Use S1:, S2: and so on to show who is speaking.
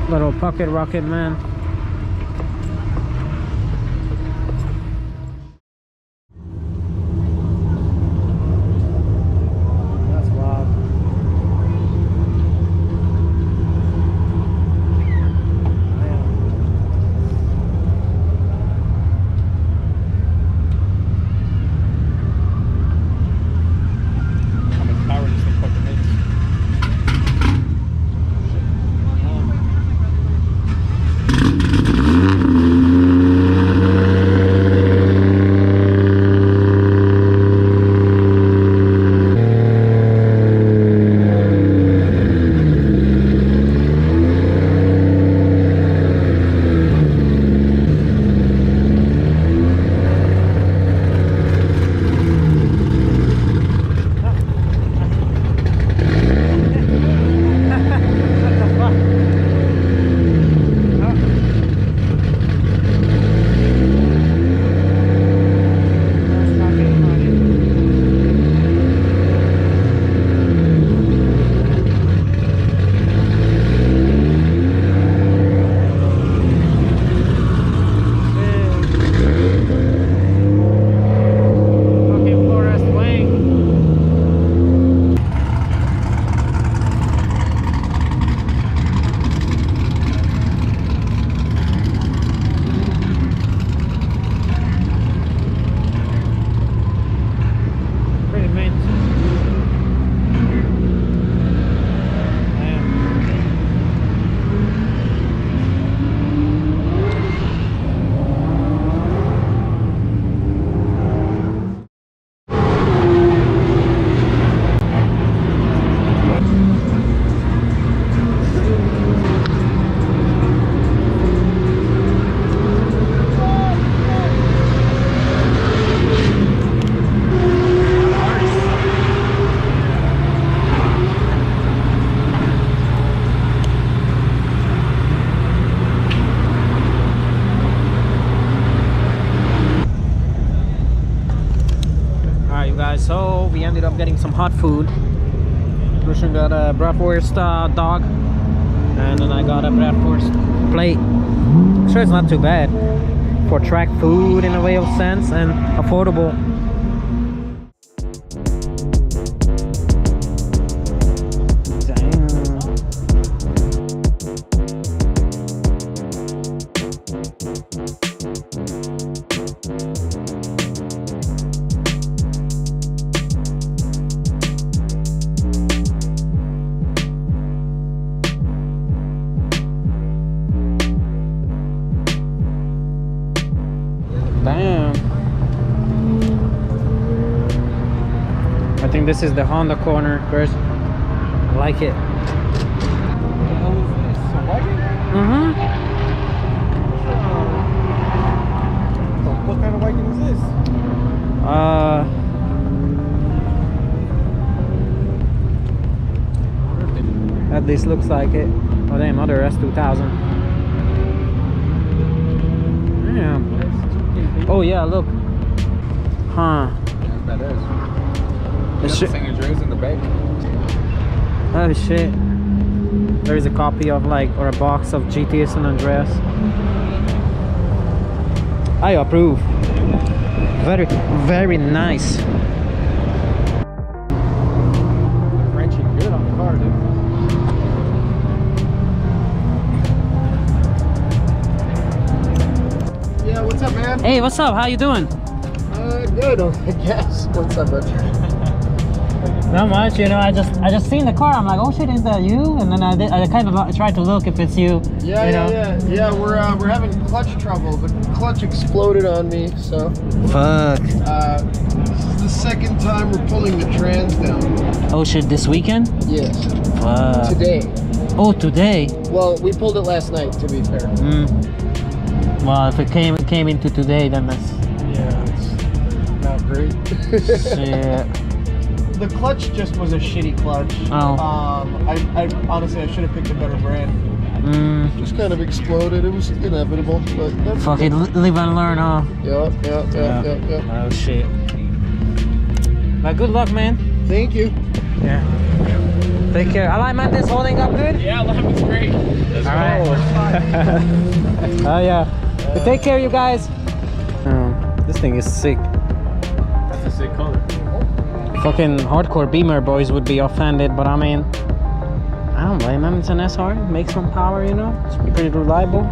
S1: Little pocket rocket, man. That's wild.
S2: How much power does the fucking make?
S1: So we ended up getting some hot food. Christian got a bratwurst dog, and then I got a bratwurst plate. I'm sure it's not too bad for track food in a way of sense, and affordable. Damn. I think this is the Honda corner, Chris. I like it.
S2: What the hell is this? A wagon? What kind of wagon is this?
S1: At least looks like it. Oh damn, other S2000. Damn. Oh yeah, look. Huh.
S2: Yeah, badass.
S1: The
S2: The singer's raised in the back.
S1: Oh shit. There is a copy of or a box of GTA San Andreas. I approve. Very, very nice.
S2: Wrenching good on the car, dude. Yeah, what's up, man?
S1: Hey, what's up? How you doing?
S2: Good, I guess. What's up, bud?
S1: Not much, you know. I just seen the car. I'm like, oh shit, is that you? And then I kind of tried to look if it's you.
S2: Yeah. We're having clutch trouble. The clutch exploded on me, so.
S1: Fuck.
S2: This is the second time we're pulling the trans down.
S1: Oh shit, this weekend?
S2: Yes.
S1: Fuck.
S2: Today.
S1: Oh, today.
S2: Well, we pulled it last night, to be fair.
S1: Well, if it came into today, then that's.
S2: Yeah, it's not great.
S1: Shit.
S2: The clutch just was a shitty clutch.
S1: Oh.
S2: I honestly I should have picked a better brand. Just kind of exploded. It was inevitable, but that's
S1: Fuck it, live and learn, huh?
S2: Yeah.
S1: Oh shit. But good luck, man.
S2: Thank you.
S1: Yeah. Take care. Alignment is holding up good?
S3: Yeah, alignment's great. Let's
S1: All right. Oh yeah. But take care, you guys. This thing is sick.
S3: That's a sick color.
S1: Fucking hardcore Beamer boys would be offended, but I mean, I don't blame them. It's an SR. It makes some power, you know. It's pretty reliable.